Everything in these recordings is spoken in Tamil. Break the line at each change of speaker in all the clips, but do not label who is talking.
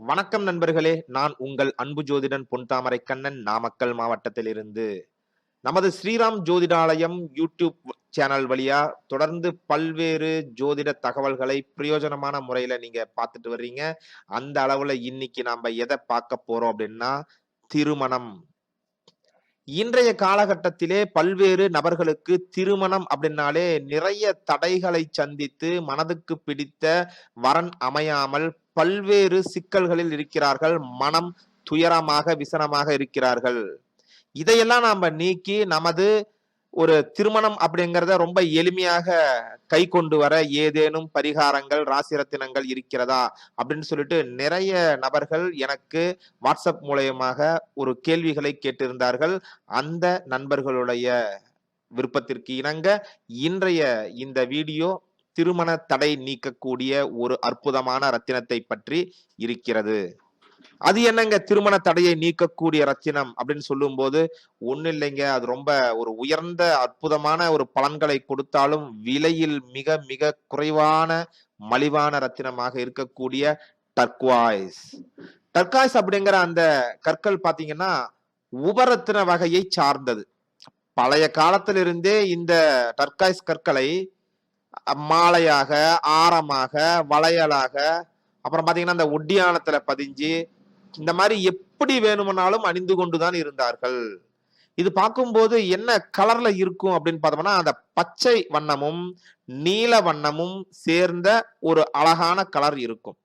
வணக்கம் நண்பர்களே, நான் உங்கள் அன்பு ஜோதிடன் பொன்தாமரை கண்ணன், நாமக்கல் மாவட்டத்திலிருந்து. நமது ஸ்ரீராம் ஜோதிடாலயம் யூடியூப் சேனல் வழியா தொடர்ந்து பல்வேறு ஜோதிட தகவல்களை பிரயோஜனமான முறையில நீங்க பார்த்துட்டு வர்றீங்க. அந்த அளவுல இன்னைக்கு நாம எதை பார்க்க போறோம் அப்படின்னா, திருமணம். இன்றைய காலகட்டத்திலே பல்வேறு நபர்களுக்கு திருமணம் அப்படின்னாலே நிறைய தடைகளை சந்தித்து மனதுக்கு பிடித்த வரன் அமையாமல் பல்வேறு சிக்கல்களில் இருக்கிறார்கள். மனம் துயரமாக விசனமாக இருக்கிறார்கள். இதையெல்லாம் நாம நீக்கி நமது ஒரு திருமணம் அப்படிங்கிறத ரொம்ப எளிமையாக கை கொண்டு வர ஏதேனும் பரிகாரங்கள், ராசி ரத்தினங்கள் இருக்கிறதா அப்படின்னு சொல்லிட்டு நிறைய நபர்கள் எனக்கு வாட்ஸ்அப் மூலயமாக ஒரு கேள்விகளை கேட்டிருந்தார்கள். அந்த நண்பர்களுடைய விருப்பத்திற்கு இணங்க இன்றைய இந்த வீடியோ திருமண தடை நீக்கக்கூடிய ஒரு அற்புதமான ரத்தினத்தை பற்றி இருக்கிறது. அது என்னங்க திருமண தடையை நீக்கக்கூடிய ரத்தினம் அப்படின்னு சொல்லும் போது ஒண்ணு இல்லைங்க. அது ரொம்ப ஒரு உயர்ந்த அற்புதமான ஒரு பலன்களை கொடுத்தாலும் விலையில் மிக மிக குறைவான மலிவான ரத்தினமாக இருக்கக்கூடிய டர்குவாய்ஸ். டர்காய்ஸ் அப்படிங்கிற அந்த கற்கள் பாத்தீங்கன்னா உபரத்தின வகையை சார்ந்தது. பழைய காலத்திலிருந்தே இந்த டர்காய்ஸ் கற்களை மாலையாக, ஆரமாக, வளையலாக, அப்புறம் பாத்தீங்கன்னா அந்த ஒட்டியானத்துல பதிஞ்சு இந்த மாதிரி எப்படி வேணும்னாலும் அணிந்து கொண்டுதான் இருந்தார்கள். இது பார்க்கும்போது என்ன கலர்ல இருக்கும் அப்படின்னு பார்த்தோம்னா, அந்த பச்சை வண்ணமும் நீல வண்ணமும் சேர்ந்த ஒரு அழகான கலர் இருக்கும்.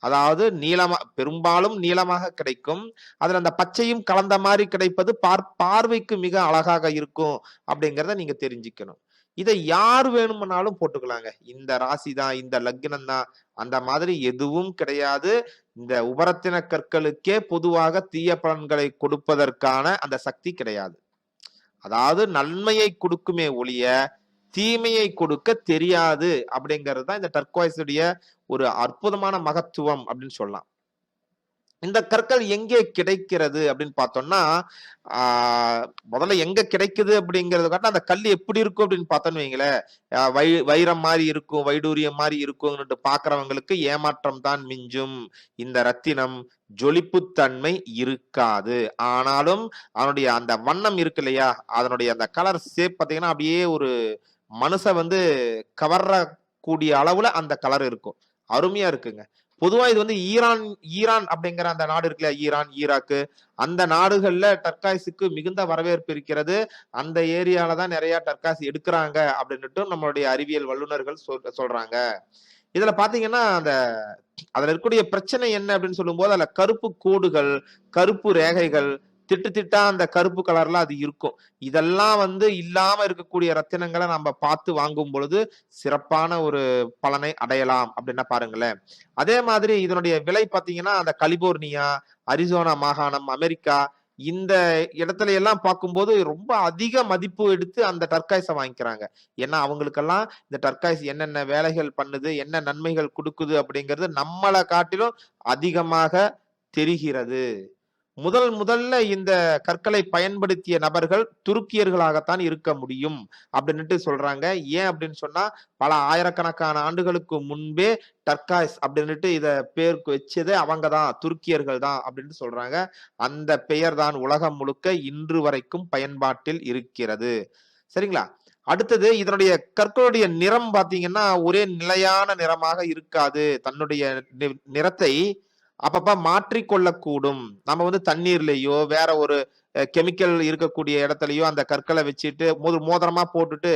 அதாவது நீளமா பெரும்பாலும் நீளமாக கிடைக்கும். அதுல அந்த பச்சையும் கலந்த மாதிரி கிடைப்பது பார்வைக்கு மிக அழகாக இருக்கும் அப்படிங்கிறத நீங்க தெரிஞ்சுக்கணும். இதை யார் வேணும்னாலும் போட்டுக்கலாங்க. இந்த ராசி தான், இந்த லக்னம் தான், அந்த மாதிரி எதுவும் கிடையாது. இந்த உபரத்தின கற்களுக்கே பொதுவாக தீய பலன்களை கொடுப்பதற்கான அந்த சக்தி கிடையாது. அதாவது நன்மையை கொடுக்குமே ஒழிய தீமையை கொடுக்க தெரியாது அப்படிங்கிறது தான் இந்த டர்குவாய்ஸுடைய ஒரு அற்புதமான மகத்துவம் அப்படின்னு சொல்லலாம். இந்த கற்கள் எங்கே கிடைக்கிறது அப்படின்னு பார்த்தோம்னா, முதல்ல எங்க கிடைக்குது அப்படிங்கறது காட்டிலும் அந்த கல் எப்படி இருக்கும் அப்படின்னு பார்த்தோன்னு வைங்களேன், வைரம் மாதிரி இருக்கும், வைடூரியம் மாதிரி இருக்கும்னு பாக்குறவங்களுக்கு ஏமாற்றம் தான் மிஞ்சும். இந்த ரத்தினம் ஜொலிப்புத்தன்மை இருக்காது. ஆனாலும் அதனுடைய அந்த வண்ணம் இருக்கு இல்லையா, அதனுடைய அந்த கலர் ஷேப் பாத்தீங்கன்னா அப்படியே ஒரு மனுஷ கவர்ற கூடிய அளவுல அந்த கலர் இருக்கும். அருமையா இருக்குங்க. பொதுவா இது ஈரான் அப்படிங்கிற அந்த நாடு இருக்குல்ல, ஈரான், ஈராக்கு, அந்த நாடுகள்ல டர்காய்ஸுக்கு மிகுந்த வரவேற்பு இருக்கிறது. அந்த ஏரியால தான் நிறைய டர்காய்ஸ் எடுக்கிறாங்க அப்படின்னுட்டு நம்மளுடைய அறிவியல் வல்லுநர்கள் சொல்றாங்க. இதுல பாத்தீங்கன்னா அதுல இருக்கக்கூடிய பிரச்சனை என்ன அப்படின்னு சொல்லும் போது, அதுல கருப்பு கோடுகள், கருப்பு ரேகைகள், திட்டு திட்டா அந்த கருப்பு கலர்ல அது இருக்கும். இதெல்லாம் இல்லாம இருக்கக்கூடிய ரத்தினங்களை நம்ம பார்த்து வாங்கும் பொழுது சிறப்பான ஒரு பலனை அடையலாம் அப்படின்னா பாருங்களேன். அதே மாதிரி இதனுடைய விலை பாத்தீங்கன்னா அந்த கலிபோர்னியா, அரிசோனா மாகாணம், அமெரிக்கா, இந்த இடத்துல எல்லாம் பார்க்கும்போது ரொம்ப அதிக மதிப்பு எடுத்து அந்த டர்காய்ஸை வாங்கிக்கிறாங்க. ஏன்னா அவங்களுக்கெல்லாம் இந்த டர்காய்ஸ் என்னென்ன வேலைகள் பண்ணுது, என்ன நன்மைகள் கொடுக்குது அப்படிங்கிறது நம்மளை காட்டிலும் அதிகமாக தெரிகிறது. முதல்ல இந்த கற்களை பயன்படுத்திய நபர்கள் துருக்கியர்களாகத்தான் இருக்க முடியும் அப்படின்னுட்டு சொல்றாங்க. ஏன் அப்படின்னு சொன்னா, பல ஆயிரக்கணக்கான ஆண்டுகளுக்கு முன்பே டர்காய்ஸ் அப்படின்னுட்டு இத பேருக்கு வச்சது அவங்கதான், துருக்கியர்கள் தான் அப்படின்னு சொல்றாங்க. அந்த பெயர் தான் உலகம் முழுக்க இன்று வரைக்கும் பயன்பாட்டில் இருக்கிறது. சரிங்களா? அடுத்தது இதனுடைய கற்களுடைய நிறம் பாத்தீங்கன்னா ஒரே நிலையான நிறமாக இருக்காது. தன்னுடைய நிறத்தை அப்பப்ப மாற்றிக்கொள்ளக்கூடும். நம்ம தண்ணீர்லயோ வேற ஒரு கெமிக்கல் இருக்கக்கூடிய இடத்துலயோ அந்த கற்களை வச்சுட்டு மோதிரமா போட்டுட்டு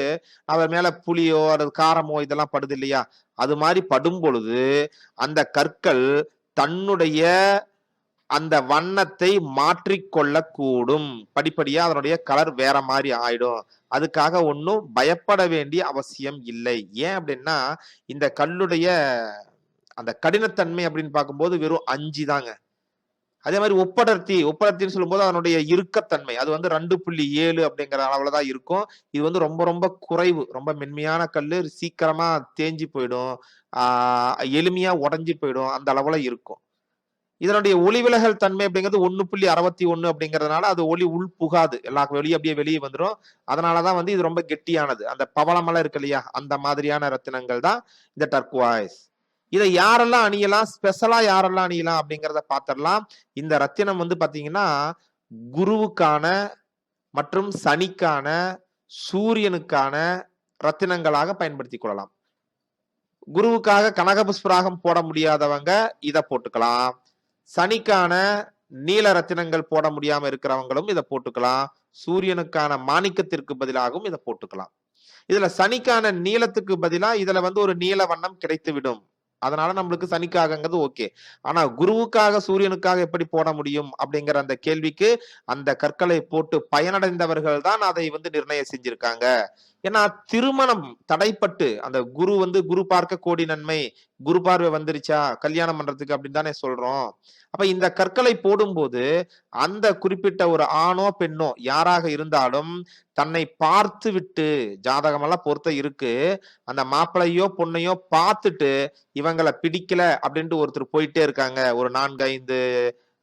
அவர் மேல புளியோ அல்லது காரமோ இதெல்லாம் படுது இல்லையா, அது மாதிரி படும் பொழுது அந்த கற்கள் தன்னுடைய அந்த வண்ணத்தை மாற்றிக்கொள்ளக்கூடும். படிப்படியா அதனுடைய கலர் வேற மாதிரி ஆயிடும். அதுக்காக ஒன்னும் பயப்பட வேண்டிய அவசியம் இல்லை. ஏன் அப்படின்னா இந்த கல்லுடைய அந்த கடினத்தன்மை அப்படின்னு பார்க்கும்போது வெறும் 5 தாங்க. அதே மாதிரி ஒப்படர்த்தின்னு சொல்லும்போது அதனுடைய இறுக்கத்தன்மை அது 2.7 அப்படிங்கிற அளவுலதான் இருக்கும். இது ரொம்ப ரொம்ப குறைவு. ரொம்ப மென்மையான கல்லு, சீக்கிரமா தேஞ்சு போயிடும், எளிமையா உடைஞ்சு போயிடும், அந்த அளவுல இருக்கும். இதனுடைய ஒளிவிலகல் தன்மை அப்படிங்கிறது 1.61 அப்படிங்கறதுனால அது ஒளி உள் புகாது, எல்லா வெளியே வந்துடும். அதனாலதான் இது ரொம்ப கெட்டியானது. அந்த பவளமலை இருக்கு இல்லையா, அந்த மாதிரியான ரத்தினங்கள் தான் இந்த டர்குவாய்ஸ். இதை யாரெல்லாம் அணியலாம், ஸ்பெஷலா யாரெல்லாம் அணியலாம் அப்படிங்கிறத பார்த்திடலாம். இந்த ரத்தினம் வந்து பாத்தீங்கன்னா குருவுக்கான மற்றும் சனிக்கான, சூரியனுக்கான ரத்தினங்களாக பயன்படுத்திக் கொள்ளலாம். குருவுக்காக கனகபுஷ்பராகம் போட முடியாதவங்க இத போட்டுக்கலாம். சனிக்கான நீல ரத்தினங்கள் போட முடியாம இருக்கிறவங்களும் இத போட்டுக்கலாம். சூரியனுக்கான மாணிக்கத்திற்கு பதிலாகவும் இத போட்டுக்கலாம். இதுல சனிக்கான நீலத்துக்கு பதிலா இதுல வந்து ஒரு நீல வண்ணம் கிடைத்துவிடும். அதனால நம்மளுக்கு சனிக்காகங்கிறது ஓகே. ஆனா குருவுக்காக சூரியனுக்காக எப்படி போட முடியும் அப்படிங்கிற அந்த கேள்விக்கு அந்த கற்களை போட்டு பயனடைந்தவர்கள் தான் அதை வந்து நிர்ணயம் செஞ்சிருக்காங்க. ஏன்னா திருமணம் தடைப்பட்டு அந்த குரு வந்து குரு பார்க்க கோடி நன்மை, குரு பார்வை வந்துருச்சா கல்யாணம் பண்றதுக்கு அப்படின்னு தானே சொல்றோம். அப்ப இந்த கற்களை போடும்போது அந்த குறிப்பிட்ட ஒரு ஆணோ பெண்ணோ யாராக இருந்தாலும் தன்னை பார்த்து விட்டு ஜாதகமெல்லாம் பொறுத்த இருக்கு, அந்த மாப்பிள்ளையோ பொண்ணையோ பார்த்துட்டு இவங்கள பிடிக்கல அப்படின்ட்டு ஒருத்தர் போயிட்டே இருக்காங்க. ஒரு 4, 5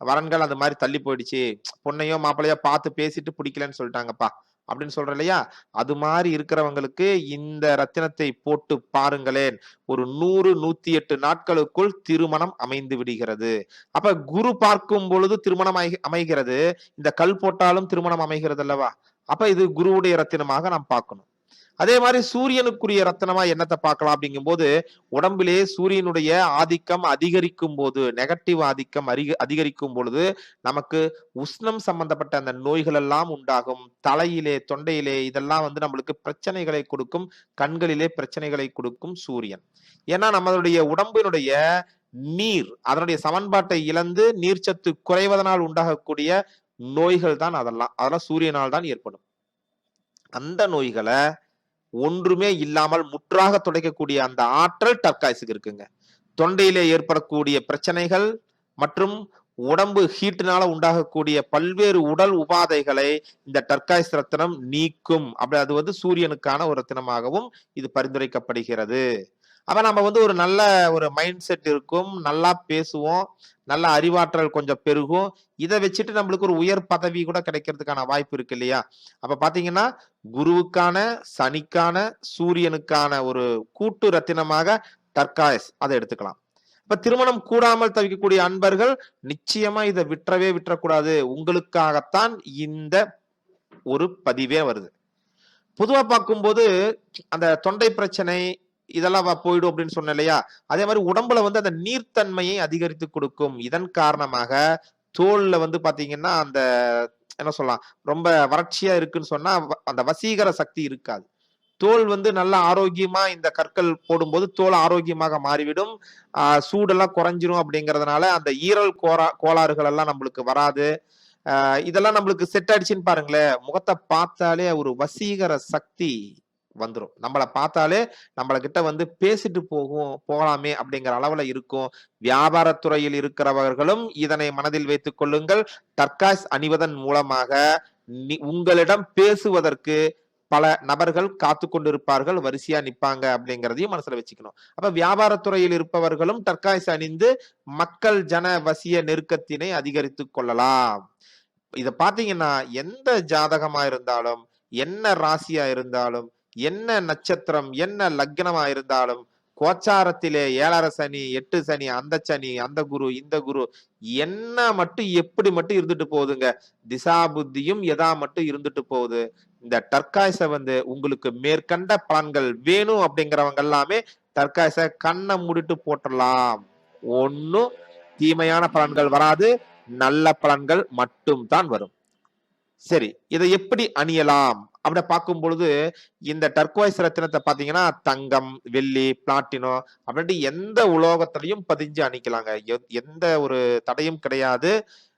வரன்கள் அந்த மாதிரி தள்ளி போயிடுச்சு. பொண்ணையோ மாப்பிள்ளையோ பார்த்து பேசிட்டு பிடிக்கலன்னு சொல்லிட்டாங்கப்பா அப்படின்னு சொல்றோம் இல்லையா? அது மாதிரி இருக்கிறவங்களுக்கு இந்த ரத்தினத்தை போட்டு பாருங்களேன். ஒரு 100, 108 நாட்களுக்குள் திருமணம் அமைந்து விடுகிறது. அப்ப குரு பார்க்கும் பொழுது திருமணம் அமைகிறது. இந்த கல் போட்டாலும் திருமணம் அமைகிறது அல்லவா? அப்ப இது குருவுடைய ரத்தினமாக நாம் பார்க்கணும். அதே மாதிரி சூரியனுக்குரிய ரத்தினமா என்னத்தை பார்க்கலாம் அப்படிங்கும்போது உடம்பிலே சூரியனுடைய ஆதிக்கம் அதிகரிக்கும் போது, நெகட்டிவ் ஆதிக்கம் அதிகரிக்கும் பொழுது நமக்கு உஷ்ணம் சம்பந்தப்பட்ட அந்த நோய்கள் எல்லாம் உண்டாகும். தலையிலே, தொண்டையிலே இதெல்லாம் வந்து நம்மளுக்கு பிரச்சனைகளை கொடுக்கும். கண்களிலே பிரச்சனைகளை கொடுக்கும் சூரியன். ஏன்னா நம்மளுடைய உடம்பினுடைய நீர் அதனுடைய சமன்பாட்டை இழந்து நீர்ச்சத்து குறைவதனால் உண்டாகக்கூடிய நோய்கள் தான் அதெல்லாம் சூரியனால் தான் ஏற்படும். அந்த நோய்களை ஒன்றுமே இல்லாமல் முற்றாக துடைக்கக்கூடிய அந்த ஆற்றல் டர்காய்ஸுக்கு இருக்குங்க. தொண்டையிலே ஏற்படக்கூடிய பிரச்சனைகள் மற்றும் உடம்பு ஹீட்னால உண்டாகக்கூடிய பல்வேறு உடல் உபாதைகளை இந்த டர்காய்ஸ் ரத்தினம் நீக்கும். அப்படி அது வந்து சூரியனுக்கான ஒரு ரத்தினமாகவும் இது பரிந்துரைக்கப்படுகிறது. அப்ப நம்ம வந்து ஒரு நல்ல ஒரு மைண்ட் செட் இருக்கும், நல்லா பேசுவோம், நல்ல அறிவாற்றல் கொஞ்சம் பெருகும். இதை வச்சுட்டு நம்மளுக்கு ஒரு உயர் பதவி கூட கிடைக்கிறதுக்கான வாய்ப்பு இருக்கு இல்லையா? அப்ப பாத்தீங்கன்னா குருவுக்கான, சனிக்கான, சூரியனுக்கான ஒரு கூட்டு ரத்தினமாக டர்காய்ஸ் அதை எடுத்துக்கலாம். இப்ப திருமணம் கூடாமல் தவிக்கக்கூடிய அன்பர்கள் நிச்சயமா இதை விட்டுறக்கூடாது. உங்களுக்காகத்தான் இந்த ஒரு பதிவே வருது. பொதுவா பார்க்கும்போது அந்த தொண்டை பிரச்சனை இதெல்லாம் போயிடும் அப்படின்னு சொன்னேன் இல்லையா? அதே மாதிரி உடம்புல வந்து அந்த நீர்த்தன்மையை அதிகரித்து கொடுக்கும். இதன் காரணமாக தோல்ல வந்து பாத்தீங்கன்னா அந்த என்ன சொல்லலாம், ரொம்ப வறட்சியா இருக்குன்னு சொன்னா அந்த வசீகர சக்தி இருக்காது. தோல் வந்து நல்ல ஆரோக்கியமா இந்த கற்கள் போடும்போது தோல் ஆரோக்கியமாக மாறிவிடும். சூடெல்லாம் குறைஞ்சிரும். அப்படிங்கறதுனால அந்த ஈரல் கோளாறுகள் எல்லாம் நம்மளுக்கு வராது. இதெல்லாம் நம்மளுக்கு செட் ஆயிடுச்சுன்னு பாருங்களேன், முகத்தை பார்த்தாலே ஒரு வசீகர சக்தி வந்துரும். நம்மளை பார்த்தாலே நம்மள கிட்ட வந்து பேசிட்டு போகலாமே அப்படிங்கிற அளவுல இருக்கும். வியாபாரத்துறையில் இருக்கிறவர்களும் இதனை மனதில் வைத்துக் கொள்ளுங்கள். டர்காய்ஸ் அணிவதன் மூலமாக உங்களிடம் பேசுவதற்கு பல நபர்கள் காத்து கொண்டிருப்பார்கள், வரிசையா நிப்பாங்க அப்படிங்கிறதையும் மனசுல வச்சுக்கணும். அப்ப வியாபாரத்துறையில் இருப்பவர்களும் டர்காய்ஸ் அணிந்து மக்கள் ஜன வசிய நெருக்கத்தினை அதிகரித்துக் கொள்ளலாம். இத பாத்தீங்கன்னா எந்த ஜாதகமா இருந்தாலும், என்ன ராசியா இருந்தாலும், என்ன நட்சத்திரம், என்ன லக்னமா இருந்தாலும், கோச்சாரத்திலே 7 சனி, 8 சனி, அந்த சனி, அந்த குரு, இந்த குரு என்ன மட்டும் எப்படி மட்டும் இருந்துட்டு போகுதுங்க. திசா புத்தியும் எதா மட்டும் இருந்துட்டு போகுது. இந்த டர்காய்ஸ வந்து உங்களுக்கு மேற்கண்ட பலன்கள் வேணும் அப்படிங்கிறவங்க எல்லாமே டர்காய்ஸ கண்ணை மூடிட்டு போட்டுடலாம். ஒன்னும் தீமையான பலன்கள் வராது, நல்ல பலன்கள் மட்டும் தான் வரும். சரி, இதை எப்படி அணியலாம் அப்படி பார்க்கும் பொழுது இந்த டர்குவைஸ் ரத்தினத்தை பாத்தீங்கன்னா தங்கம், வெள்ளி, பிளாட்டினம் அப்படின்ட்டு எந்த உலோகத்திலையும் பதிஞ்சு அணிக்கலாங்க. எந்த ஒரு தடையும் கிடையாது.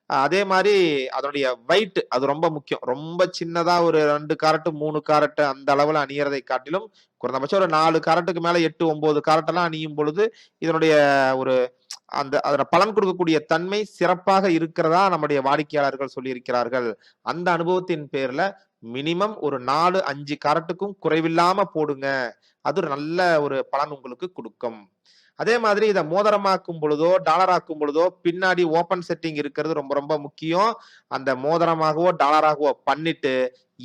அதே மாதிரி அதனுடைய வெயிட் அது ரொம்ப முக்கியம். ரொம்ப சின்னதா ஒரு 2 காரட் 3 காரட் அந்த அளவுல அணியறதை காட்டிலும் குறைந்தபட்சம் ஒரு 4 காரட்டுக்கு மேல 8, 9 காரட் எல்லாம் அணியும் பொழுது இதனுடைய ஒரு அதோட பலன் கொடுக்கக்கூடிய தன்மை சிறப்பாக இருக்கிறதா நம்முடைய வாடிக்கையாளர்கள் சொல்லியிருக்கிறார்கள். அந்த அனுபவத்தின் பேர்ல மினிமம் ஒரு 4, 5 காரட்டுக்கும் குறைவில்லாம போடுங்க. அது நல்ல ஒரு பலன் உங்களுக்கு கொடுக்கும். அதே மாதிரி இத மோதிரமாக்கும் பொழுதோ, டாலராக்கும் பொழுதோ, பின்னாடி ஓப்பன் செட்டிங் இருக்கிறது ரொம்ப ரொம்ப முக்கியம். அந்த மோதிரமாகவோ, டாலராகவோ பண்ணிட்டு,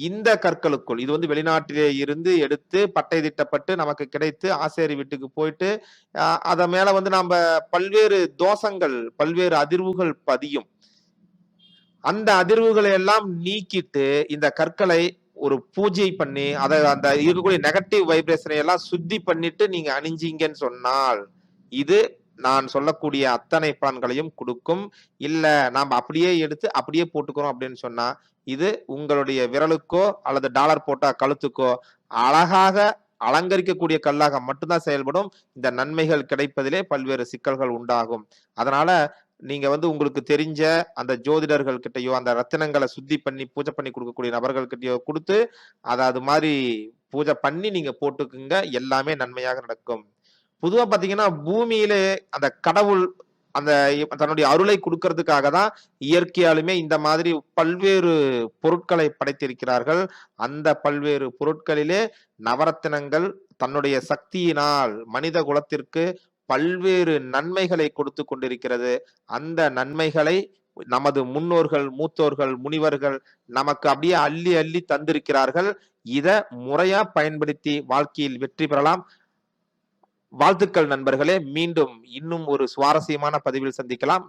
இந்த கற்களுக்குள் இது வந்து வெளிநாட்டிலே இருந்து எடுத்து பட்டை தீட்டப்பட்டு நமக்கு கிடைத்து ஆசாரி வீட்டுக்கு போயிட்டு, அத மேல வந்து நம்ப பல்வேறு தோஷங்கள், பல்வேறு அதிர்வுகள் பதியும். அந்த அதிர்வுகளை எல்லாம் நீக்கிட்டு, இந்த கற்களை ஒரு பூஜை பண்ணி, அந்த இருக்கக்கூடிய நெகட்டிவ் வைப்ரேஷனை எல்லாம் சுத்தி பண்ணிட்டு நீங்க அணிஞ்சீங்கன்னு சொன்னால், இது நான் சொல்லக்கூடிய அத்தனை பலன்களையும் குடுக்கும். இல்ல நாம அப்படியே எடுத்து அப்படியே போட்டுக்கிறோம் அப்படின்னு சொன்னா, இது உங்களுடைய விரலுக்கோ அல்லது டாலர் போட்டா கழுத்துக்கோ அழகாக அலங்கரிக்கக்கூடிய கல்லாக மட்டும் தான் செயல்படும். இந்த நன்மைகள் கிடைப்பதிலே பல்வேறு சிக்கல்கள் உண்டாகும். அதனால நீங்க வந்து உங்களுக்கு தெரிஞ்ச அந்த ஜோதிடர்கள் கிட்டயோ, அந்த ரத்தினங்கள சுத்தி பண்ணி பூஜை பண்ணி குடுக்கக்கூடிய நபர்கள் கிட்டயோ குடுத்து, அத அது மாரி பூஜை பண்ணி நீங்க போட்டுக்குங்க. எல்லாமே நன்மையாக நடக்கும். பொதுவா பாத்தீங்கன்னா, பூமியிலே அந்த கடவுள் அந்த தன்னுடைய அருளை குடுக்கறதுக்காக தான் இயற்கையாலுமே இந்த மாதிரி பல்வேறு பொருட்களை படைத்திருக்கிறார்கள். அந்த பல்வேறு பொருட்களிலே நவரத்தினங்கள் தன்னுடைய சக்தியினால் மனித குலத்திற்கு பல்வேறு நன்மைகளை கொடுத்துக் கொண்டிருக்கிறது. அந்த நன்மைகளை நமது முன்னோர்கள், மூத்தோர்கள், முனிவர்கள் நமக்கு அப்படியே அள்ளி அள்ளி தந்திருக்கிறார்கள். இத முறையா பயன்படுத்தி வாழ்க்கையில் வெற்றி பெறலாம். வாழ்த்துக்கள் நண்பர்களே. மீண்டும் இன்னும் ஒரு சுவாரஸ்யமான பதிவில் சந்திக்கலாம்.